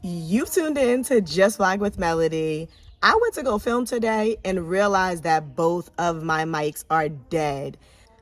You've tuned in to Just Flag with Melody. I went to go film today and realized that both of my mics are dead.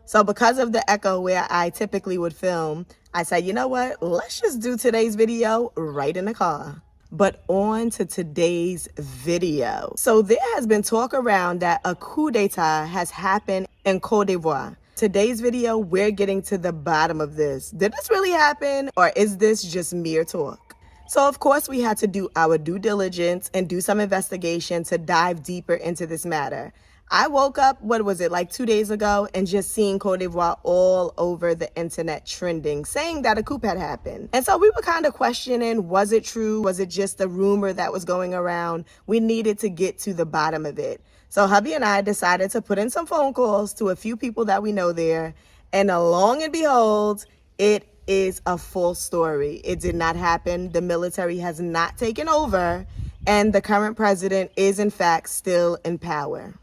So because of the echo where I typically would film, I said, you know what? Let's just do today's video right in the car. But on to today's video. So there has been talk around that a coup d'etat has happened in Côte d'Ivoire. Today's video, we're getting to the bottom of this. Did this really happen, or is this just mere talk? So of course we had to do our due diligence and do some investigation to dive deeper into this matter. I woke up, like 2 days ago, and just seeing Côte d'Ivoire all over the internet trending, saying that a coup had happened. And so we were kind of questioning, was it true? Was it just a rumor that was going around? We needed to get to the bottom of it. So hubby and I decided to put in some phone calls to a few people that we know there. And along and behold, it is a full story. It did not happen. The military has not taken over, and the current president is in fact still in power.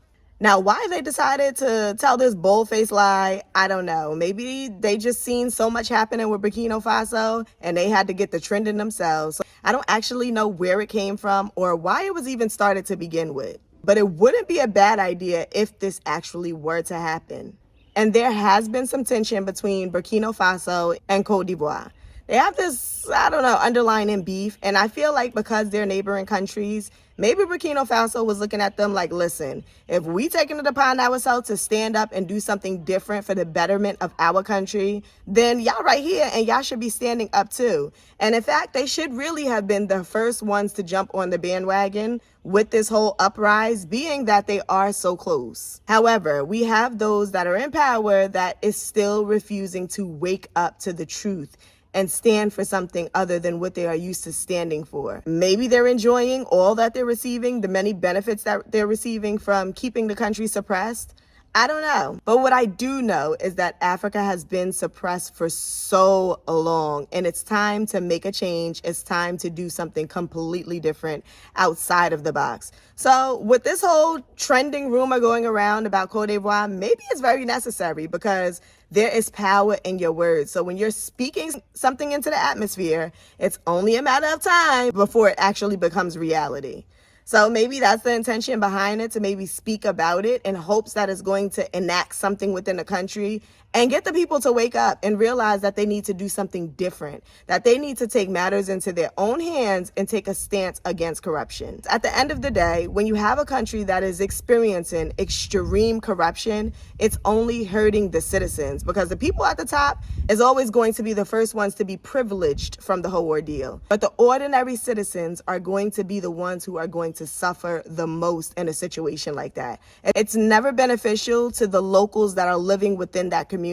Now, why they decided to tell this bold-faced lie, I don't know. Maybe they just seen so much happening with Burkina Faso and they had to get the trending themselves. So I don't actually know where it came from or why it was even started to begin with. But it wouldn't be a bad idea if this actually were to happen. And there has been some tension between Burkina Faso and Côte d'Ivoire. They have this, underlying beef. And I feel like because they're neighboring countries, maybe Burkina Faso was looking at them like, listen, if we taking it upon ourselves to stand up and do something different for the betterment of our country, then y'all right here and y'all should be standing up too. And in fact, they should really have been the first ones to jump on the bandwagon with this whole uprise, being that they are so close. However, we have those that are in power that is still refusing to wake up to the truth and stand for something other than what they are used to standing for. Maybe they're enjoying all that they're receiving, the many benefits that they're receiving from keeping the country suppressed. I don't know. But what I do know is that Africa has been suppressed for so long, and it's time to make a change. It's time to do something completely different outside of the box. So with this whole trending rumor going around about Côte d'Ivoire, maybe it's very necessary because there is power in your words. So when you're speaking something into the atmosphere, it's only a matter of time before it actually becomes reality. So maybe that's the intention behind it, to maybe speak about it in hopes that it's going to enact something within the country and get the people to wake up and realize that they need to do something different, that they need to take matters into their own hands and take a stance against corruption. At the end of the day, when you have a country that is experiencing extreme corruption, it's only hurting the citizens because the people at the top is always going to be the first ones to be privileged from the whole ordeal. But the ordinary citizens are going to be the ones who are going to suffer the most in a situation like that. It's never beneficial to the locals that are living within that community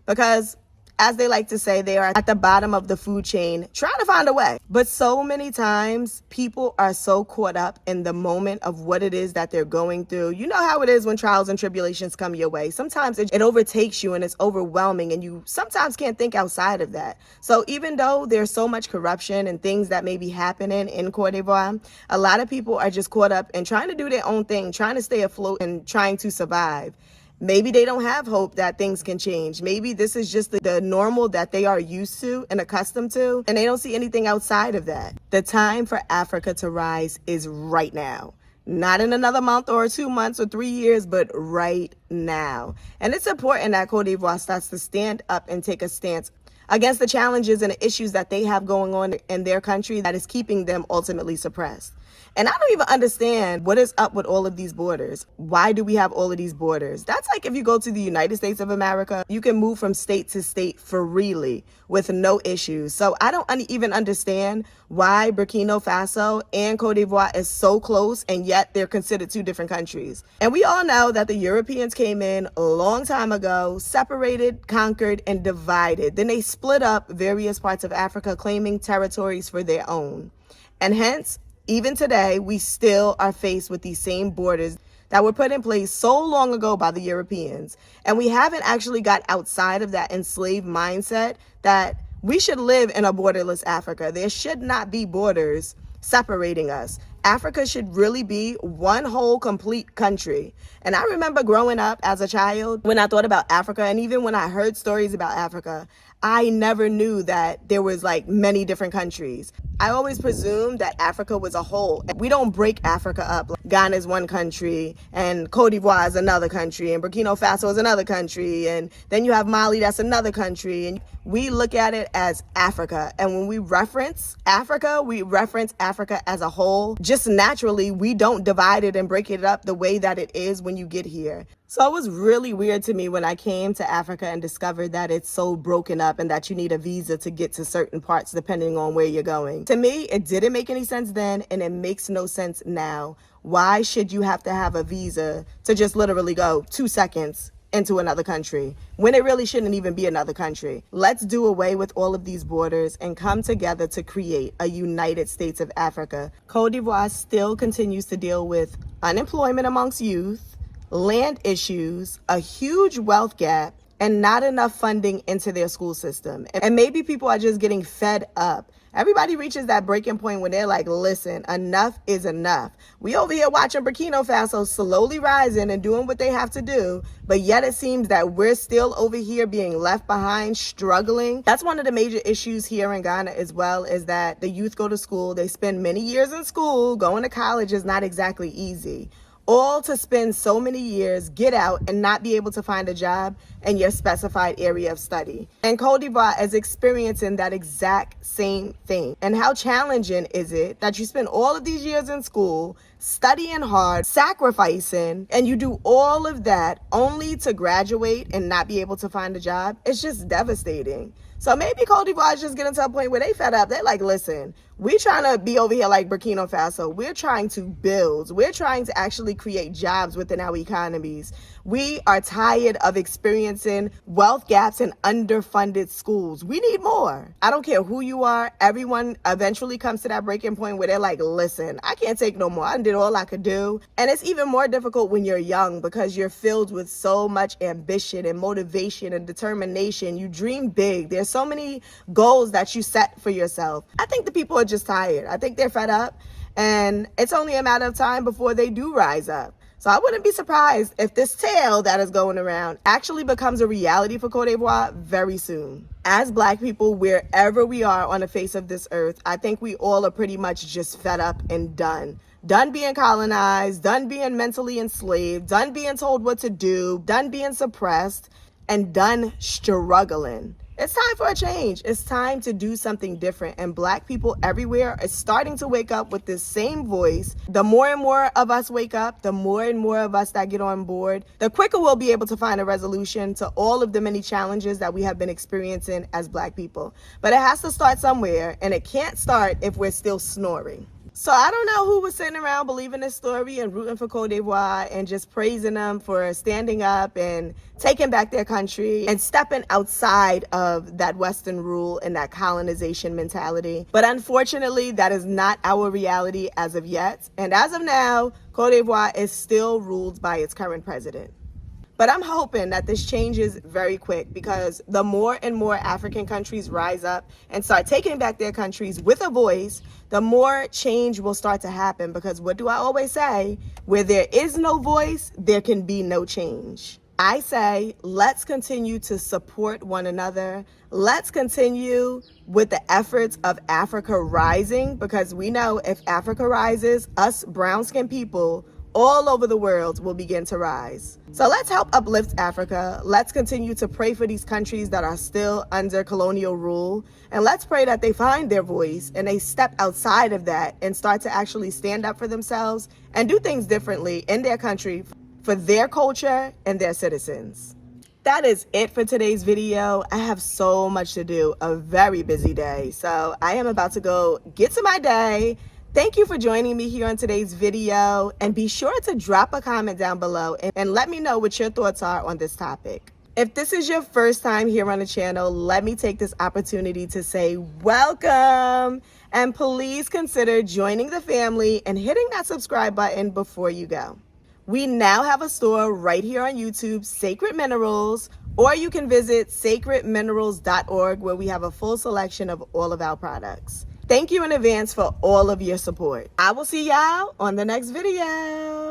because, as they like to say, they are at the bottom of the food chain trying to find a way. But so many times people are so caught up in the moment of what it is that they're going through. You know how it is when trials and tribulations come your way. Sometimes it overtakes you and it's overwhelming and you sometimes can't think outside of that. So even though there's so much corruption and things that may be happening in Côte d'Ivoire, a lot of people are just caught up in trying to do their own thing, trying to stay afloat and trying to survive. Maybe they don't have hope that things can change. Maybe this is just the normal that they are used to and accustomed to, and they don't see anything outside of that. The time for Africa to rise is right now. Not in another month or 2 months or 3 years, but right now. And it's important that Côte d'Ivoire starts to stand up and take a stance against the challenges and the issues that they have going on in their country that is keeping them ultimately suppressed. And I don't even understand what is up with all of these borders. Why do we have all of these borders? That's like if you go to the United States of America, you can move from state to state freely with no issues. So I don't even understand why Burkina Faso and Côte d'Ivoire is so close and yet they're considered two different countries. And we all know that the Europeans came in a long time ago, separated, conquered, and divided. Then they split up various parts of Africa, claiming territories for their own. And hence, even today, we still are faced with these same borders that were put in place so long ago by the Europeans. And we haven't actually got outside of that enslaved mindset that we should live in a borderless Africa. There should not be borders separating us. Africa should really be one whole complete country. And I remember growing up as a child, when I thought about Africa, and even when I heard stories about Africa, I never knew that there was like many different countries. I always presumed that Africa was a whole. We don't break Africa up. Ghana is one country, and Côte d'Ivoire is another country, and Burkina Faso is another country, and then you have Mali, that's another country. And we look at it as Africa. And when we reference Africa as a whole. Just naturally, we don't divide it and break it up the way that it is when you get here. So it was really weird to me when I came to Africa and discovered that it's so broken up and that you need a visa to get to certain parts depending on where you're going. To me, it didn't make any sense then, and it makes no sense now. Why should you have to have a visa to just literally go 2 seconds into another country when it really shouldn't even be another country? Let's do away with all of these borders and come together to create a United States of Africa. Côte d'Ivoire still continues to deal with unemployment amongst youth, land issues, a huge wealth gap, and not enough funding into their school system. And maybe people are just getting fed up. Everybody reaches that breaking point when they're like, listen, enough is enough. We over here watching Burkina Faso slowly rising and doing what they have to do, but yet it seems that we're still over here being left behind, struggling. That's one of the major issues here in Ghana as well, is that the youth go to school, they spend many years in school, going to college is not exactly easy. All to spend so many years, get out, and not be able to find a job in your specified area of study. And Côte d'Ivoire is experiencing that exact same thing. And how challenging is it that you spend all of these years in school, studying hard, sacrificing, and you do all of that only to graduate and not be able to find a job? It's just devastating. So maybe Côte d'Ivoire is just getting to a point where they fed up. They're like, listen, we're trying to be over here like Burkina Faso. We're trying to build. We're trying to actually create jobs within our economies. We are tired of experiencing wealth gaps and underfunded schools. We need more. I don't care who you are. Everyone eventually comes to that breaking point where they're like, listen, I can't take no more. I did all I could do. And it's even more difficult when you're young because you're filled with so much ambition and motivation and determination. You dream big. There's so many goals that you set for yourself. I think the people are just tired. I think they're fed up, and it's only a matter of time before they do rise up. So I wouldn't be surprised if this tale that is going around actually becomes a reality for Côte d'Ivoire very soon. As Black people, wherever we are on the face of this earth, I think we all are pretty much just fed up and done. Done being colonized, done being mentally enslaved, done being told what to do, done being suppressed, and done struggling. It's time for a change. It's time to do something different. And Black people everywhere are starting to wake up with this same voice. The more and more of us wake up, the more and more of us that get on board, the quicker we'll be able to find a resolution to all of the many challenges that we have been experiencing as Black people. But it has to start somewhere, and it can't start if we're still snoring. So I don't know who was sitting around believing this story and rooting for Côte d'Ivoire and just praising them for standing up and taking back their country and stepping outside of that Western rule and that colonization mentality. But unfortunately, that is not our reality as of yet. And as of now, Côte d'Ivoire is still ruled by its current president. But I'm hoping that this changes very quick, because the more and more African countries rise up and start taking back their countries with a voice, the more change will start to happen. Because what do I always say? Where there is no voice, there can be no change. I say, let's continue to support one another. Let's continue with the efforts of Africa rising, because we know if Africa rises, us brown-skinned people all over the world will begin to rise. So let's help uplift Africa. Let's continue to pray for these countries that are still under colonial rule. And let's pray that they find their voice and they step outside of that and start to actually stand up for themselves and do things differently in their country for their culture and their citizens. That is it for today's video. I have so much to do, a very busy day. So I am about to go get to my day. Thank you for joining me here on today's video, and be sure to drop a comment down below and let me know what your thoughts are on this topic. If this is your first time here on the channel, let me take this opportunity to say welcome, and please consider joining the family and hitting that subscribe button before you go. We now have a store right here on YouTube, Sacred Minerals, or you can visit sacredminerals.org, where we have a full selection of all of our products. Thank you in advance for all of your support. I will see y'all on the next video.